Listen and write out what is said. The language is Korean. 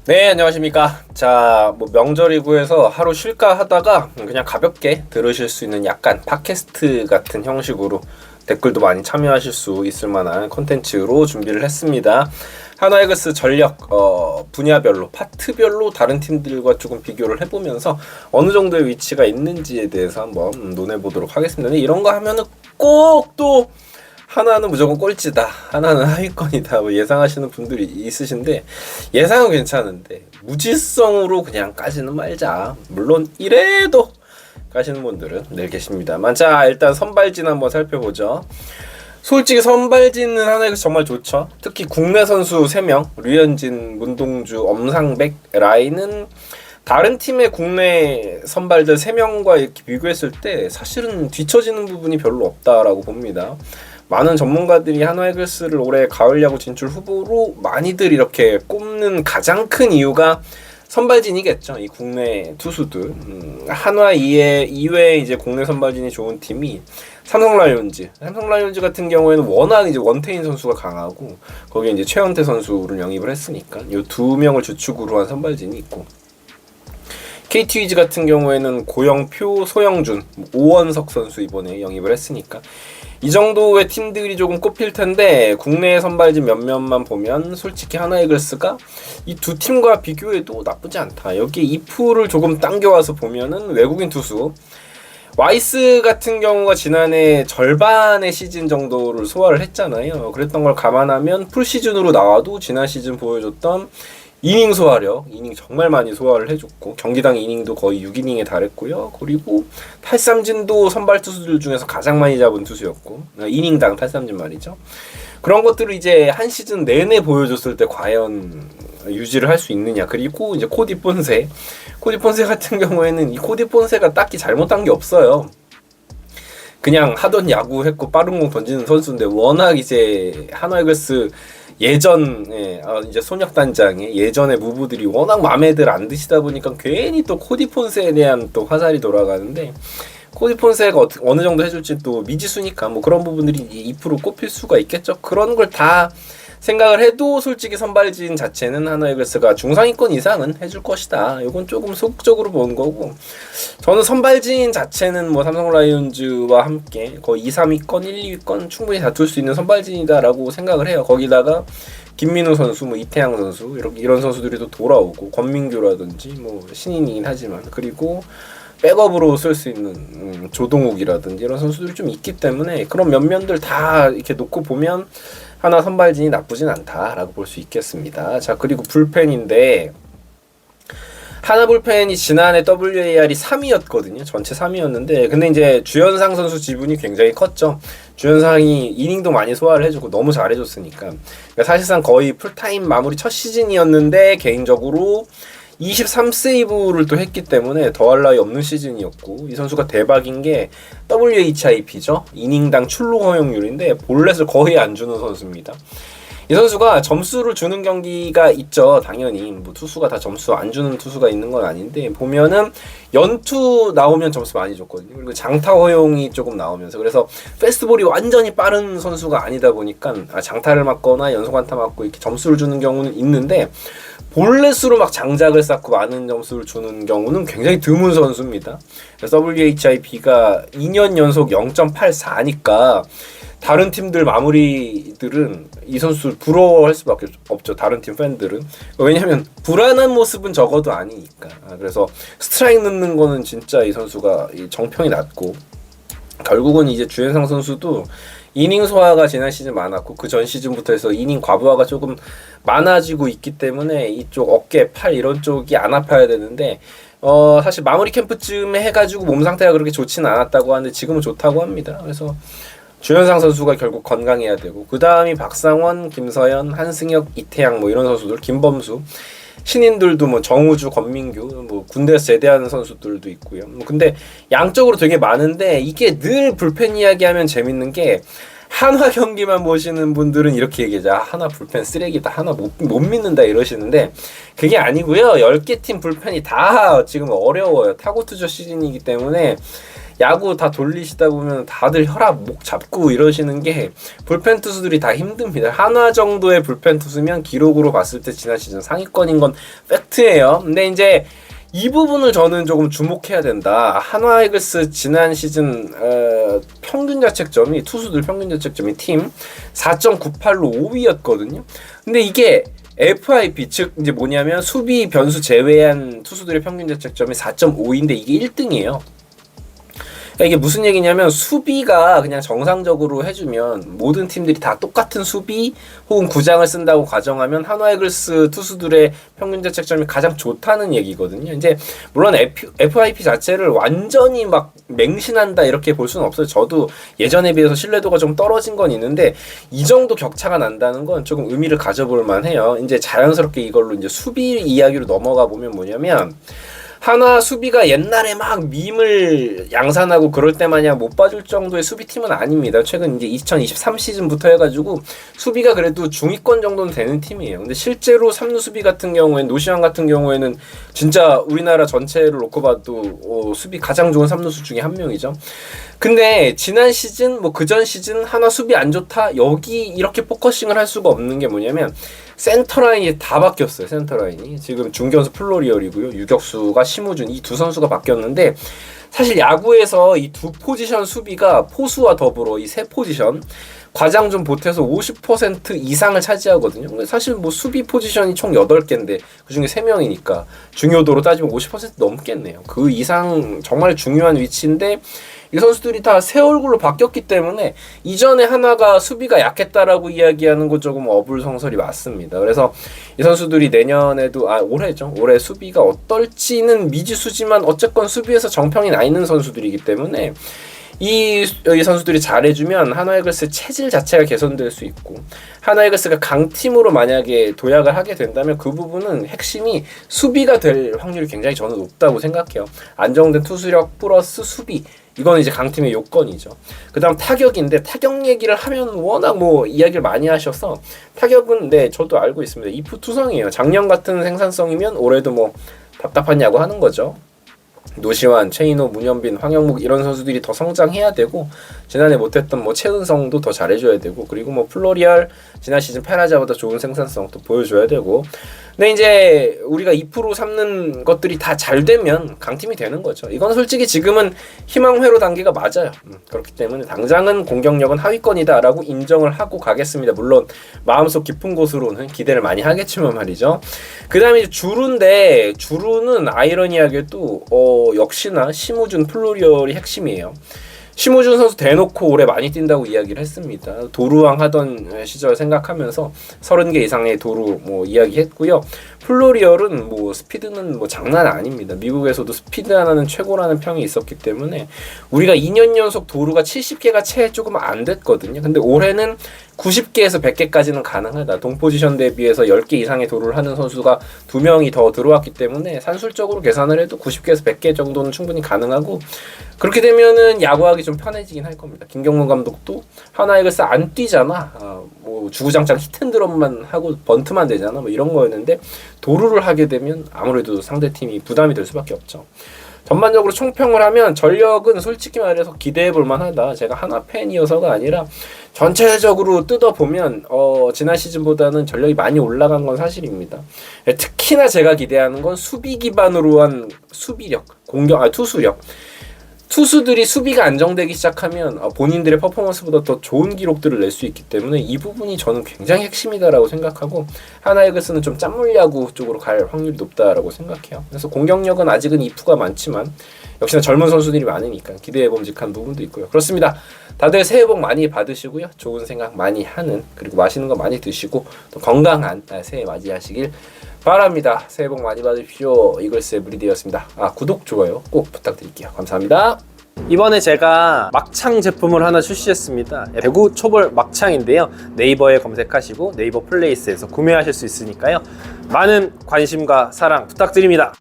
네, 안녕하십니까. 자, 뭐 명절이고 해서 하루 쉴까 하다가 그냥 가볍게 들으실 수 있는 약간 팟캐스트 같은 형식으로 댓글도 많이 참여하실 수 있을 만한 콘텐츠로 준비를 했습니다. 하나이글스 전력 분야별로 파트별로 다른 팀들과 조금 비교를 해보면서 어느 정도의 위치가 있는지에 대해서 한번 논해보도록 하겠습니다. 근데 이런 거 하면은 꼭 또 하나는 무조건 꼴찌다, 하나는 하위권이다, 뭐 예상하시는 분들이 있으신데, 예상은 괜찮은데 무지성으로 그냥 까지는 말자. 물론 이래도 까시는 분들은 늘 계십니다만, 자, 일단 선발진 한번 살펴보죠. 솔직히 선발진은 하나가 정말 좋죠. 특히 국내 선수 3명, 류현진, 문동주, 엄상백 라인은 다른 팀의 국내 선발들 3명과 이렇게 비교했을 때 사실은 뒤처지는 부분이 별로 없다라고 봅니다. 많은 전문가들이 한화이글스를 올해 가을 야구 진출 후보로 많이들 이렇게 꼽는 가장 큰 이유가 선발진이겠죠. 이 국내 투수들. 한화 이외에 이제 국내 선발진이 좋은 팀이 삼성라이온즈. 삼성라이온즈 같은 경우에는 워낙 이제 원태인 선수가 강하고 거기에 이제 최원태 선수를 영입을 했으니까 이 두 명을 주축으로 한 선발진이 있고, KT 위즈 같은 경우에는 고영표, 소영준, 오원석 선수 이번에 영입을 했으니까 이 정도의 팀들이 조금 꼽힐 텐데, 국내 선발진 몇몇만 보면 솔직히 하나이글스가 이 두 팀과 비교해도 나쁘지 않다. 여기에 이프를 조금 당겨와서 보면은 외국인 투수 와이스 같은 경우가 지난해 절반의 시즌 정도를 소화를 했잖아요. 그랬던 걸 감안하면 풀 시즌으로 나와도 지난 시즌 보여줬던 이닝 소화력, 이닝 정말 많이 소화를 해줬고, 경기당 이닝도 거의 6이닝에 달했고요. 그리고 탈삼진도 선발 투수들 중에서 가장 많이 잡은 투수였고, 이닝당 탈삼진 말이죠. 그런 것들을 이제 한 시즌 내내 보여줬을 때 과연 유지를 할 수 있느냐. 그리고 이제 코디 폰세 같은 경우에는 이 코디 폰세가 딱히 잘못한 게 없어요. 그냥 하던 야구 했고 빠른 공 던지는 선수인데, 워낙 이제 한화이글스 예전에 이제 손혁단장의 예전의 무브들이 워낙 마음에들 안 드시다 보니까 괜히 또 코디 폰세에 대한 또 화살이 돌아가는데, 코디 폰세가 어느 정도 해줄지 또 미지수니까 뭐 그런 부분들이 2% 꼽힐 수가 있겠죠. 그런 걸 다 생각을 해도 솔직히 선발진 자체는 하나이글스가 중상위권 이상은 해줄 것이다. 이건 조금 소극적으로 본 거고, 저는 선발진 자체는 뭐 삼성 라이온즈와 함께 거의 2, 3위권, 1, 2위권 충분히 다툴 수 있는 선발진이다라고 생각을 해요. 거기다가 김민우 선수, 뭐 이태양 선수 이런 선수들이 또 돌아오고, 권민규라든지 뭐 신인이긴 하지만, 그리고 백업으로 쓸 수 있는 조동욱이라든지 이런 선수들이 좀 있기 때문에 그런 면면들 다 이렇게 놓고 보면 하나 선발진이 나쁘진 않다라고 볼 수 있겠습니다. 자, 그리고 불펜인데, 하나 불펜이 지난해 WAR이 3위였거든요. 전체 3위였는데, 근데 이제 주현상 선수 지분이 굉장히 컸죠. 주현상이 이닝도 많이 소화를 해주고 너무 잘해줬으니까. 그러니까 사실상 거의 풀타임 마무리 첫 시즌이었는데 개인적으로 23세이브를 또 했기 때문에 더할 나위 없는 시즌이었고, 이 선수가 대박인 게 WHIP죠. 이닝당 출루 허용률인데 볼넷을 거의 안 주는 선수입니다. 이 선수가 점수를 주는 경기가 있죠. 당연히 뭐 투수가 다 점수 안 주는 투수가 있는 건 아닌데, 보면은 연투 나오면 점수 많이 줬거든요. 그리고 장타 허용이 조금 나오면서, 그래서 패스트볼이 완전히 빠른 선수가 아니다 보니까 장타를 맞거나 연속 안타 맞고 이렇게 점수를 주는 경우는 있는데, 볼넷으로 막 장작을 쌓고 많은 점수를 주는 경우는 굉장히 드문 선수입니다. 그래서 WHIP가 2년 연속 0.84니까 다른 팀들 마무리들은 이 선수를 부러워할 수밖에 없죠. 다른 팀 팬들은. 왜냐하면 불안한 모습은 적어도 아니니까. 그래서 스트라이크 넣는 거는 진짜 이 선수가 정평이 낮고, 결국은 이제 주현상 선수도 이닝 소화가 지난 시즌 많았고 그 전 시즌부터 해서 이닝 과부하가 조금 많아지고 있기 때문에 이쪽 어깨, 팔 이런 쪽이 안 아파야 되는데, 사실 마무리 캠프쯤에 해가지고 몸 상태가 그렇게 좋지는 않았다고 하는데 지금은 좋다고 합니다. 그래서 주현상 선수가 결국 건강해야 되고, 그 다음이 박상원, 김서현, 한승혁, 이태양 뭐 이런 선수들, 김범수, 신인들도 뭐 정우주, 권민규, 뭐 군대에서 제대하는 선수들도 있고요. 뭐 근데 양적으로 되게 많은데, 이게 늘 불펜 이야기하면 재밌는 게, 한화 경기만 보시는 분들은 이렇게 얘기하죠. 한화 불펜 쓰레기다, 한화 못 믿는다 이러시는데, 그게 아니고요. 10개 팀 불펜이 다 지금 어려워요. 타고 투저 시즌이기 때문에 야구 다 돌리시다 보면 다들 혈압 목 잡고 이러시는 게 불펜 투수들이 다 힘듭니다. 한화 정도의 불펜 투수면 기록으로 봤을 때 지난 시즌 상위권인 건 팩트예요. 근데 이제 이 부분을 저는 조금 주목해야 된다. 한화 이글스 지난 시즌 평균 자책점이 투수들 평균 자책점이 팀 4.98로 5위였거든요. 근데 이게 FIP 즉 이제 뭐냐면 수비 변수 제외한 투수들의 평균 자책점이 4.5인데 이게 1등이에요. 그러니까 이게 무슨 얘기냐면 수비가 그냥 정상적으로 해주면 모든 팀들이 다 똑같은 수비 혹은 구장을 쓴다고 가정하면 한화 이글스 투수들의 평균 자책점이 가장 좋다는 얘기거든요. 이제 물론 FIP 자체를 완전히 막 맹신한다 이렇게 볼 수는 없어요. 저도 예전에 비해서 신뢰도가 좀 떨어진 건 있는데 이 정도 격차가 난다는 건 조금 의미를 가져볼 만해요. 이제 자연스럽게 이걸로 이제 수비 이야기로 넘어가 보면 뭐냐면 한화 수비가 옛날에 막 밈을 양산하고 그럴 때 마냥 못 봐줄 정도의 수비팀은 아닙니다. 최근 이제 2023 시즌부터 해가지고 수비가 그래도 중위권 정도는 되는 팀이에요. 근데 실제로 3루 수비 같은 경우에는 노시환 같은 경우에는 진짜 우리나라 전체를 놓고 봐도 수비 가장 좋은 3루수 중에 한 명이죠. 근데 지난 시즌 뭐 그전 시즌 한화 수비 안 좋다 여기 이렇게 포커싱을 할 수가 없는 게 뭐냐면 센터라인이 다 바뀌었어요. 센터라인이 지금 중견수 플로리얼이고요, 유격수가 심우준 이 두 선수가 바뀌었는데 사실 야구에서 이 두 포지션 수비가 포수와 더불어 이 세 포지션 과장 좀 보태서 50% 이상을 차지하거든요. 근데 사실 뭐 수비 포지션이 총 8개인데 그중에 3명이니까 중요도로 따지면 50% 넘겠네요. 그 이상 정말 중요한 위치인데 이 선수들이 다 새 얼굴로 바뀌었기 때문에 이전에 하나가 수비가 약했다라고 이야기하는 건 조금 어불성설이 맞습니다. 그래서 이 선수들이 내년에도 올해죠. 올해 수비가 어떨지는 미지수지만 어쨌건 수비에서 정평이 나 있는 선수들이기 때문에 이 선수들이 잘해주면 한화 이글스의 체질 자체가 개선될 수 있고 한화 이글스가 강팀으로 만약에 도약을 하게 된다면 그 부분은 핵심이 수비가 될 확률이 굉장히 저는 높다고 생각해요. 안정된 투수력 플러스 수비 이건 이제 강팀의 요건이죠. 그 다음 타격인데 타격 얘기를 하면 워낙 뭐 이야기를 많이 하셔서 타격은 네 저도 알고 있습니다. 이프 투성이에요. 작년 같은 생산성이면 올해도 뭐 답답하냐고 하는 거죠. 노시환, 최인호, 문현빈, 황영묵 이런 선수들이 더 성장해야 되고 지난해 못했던 뭐 최은성도 더 잘해줘야 되고 그리고 뭐 플로리알 지난 시즌 페라자보다 좋은 생산성도 보여줘야 되고 근데 이제 우리가 2% 삼는 것들이 다 잘 되면 강팀이 되는 거죠. 이건 솔직히 지금은 희망회로 단계가 맞아요. 그렇기 때문에 당장은 공격력은 하위권이다 라고 인정을 하고 가겠습니다. 물론 마음속 깊은 곳으로는 기대를 많이 하겠지만 말이죠. 그 다음에 이제 주루인데 주루는 아이러니하게도 역시나 심우준 플로리얼이 핵심이에요. 심우준 선수 대놓고 올해 많이 뛴다고 이야기를 했습니다. 도루왕 하던 시절 생각하면서 30개 이상의 도루 뭐 이야기했고요. 플로리얼은 뭐 스피드는 뭐 장난 아닙니다. 미국에서도 스피드 하나는 최고라는 평이 있었기 때문에 우리가 2년 연속 도루가 70개가 채 조금 안 됐거든요. 근데 올해는 90개에서 100개까지는 가능하다. 동포지션 대비해서 10개 이상의 도루를 하는 선수가 2명이 더 들어왔기 때문에 산술적으로 계산을 해도 90개에서 100개 정도는 충분히 가능하고 그렇게 되면은 야구하기 좀 편해지긴 할 겁니다. 김경문 감독도 한화 이글스 안 뛰잖아. 뭐 주구장창 히트앤드럼만 하고 번트만 되잖아. 뭐 이런 거였는데 도루를 하게 되면 아무래도 상대팀이 부담이 될 수밖에 없죠. 전반적으로 총평을 하면 전력은 솔직히 말해서 기대해볼 만하다. 제가 한화 팬이어서가 아니라 전체적으로 뜯어보면 지난 시즌보다는 전력이 많이 올라간 건 사실입니다. 특히나 제가 기대하는 건 수비 기반으로 한 수비력, 투수력. 투수들이 수비가 안정되기 시작하면 본인들의 퍼포먼스보다 더 좋은 기록들을 낼 수 있기 때문에 이 부분이 저는 굉장히 핵심이다라고 생각하고 한화 이글스는 좀 짠물야구 쪽으로 갈 확률이 높다라고 생각해요. 그래서 공격력은 아직은 이프가 많지만 역시나 젊은 선수들이 많으니까 기대해봄직한 부분도 있고요. 그렇습니다. 다들 새해 복 많이 받으시고요. 좋은 생각 많이 하는 그리고 맛있는 거 많이 드시고 또 건강한 새해 맞이하시길 바랍니다. 새해 복 많이 받으십시오. 이글스의 브리디였습니다. 구독, 좋아요 꼭 부탁드릴게요. 감사합니다. 이번에 제가 막창 제품을 하나 출시했습니다. 대구 초벌 막창인데요. 네이버에 검색하시고 네이버 플레이스에서 구매하실 수 있으니까요. 많은 관심과 사랑 부탁드립니다.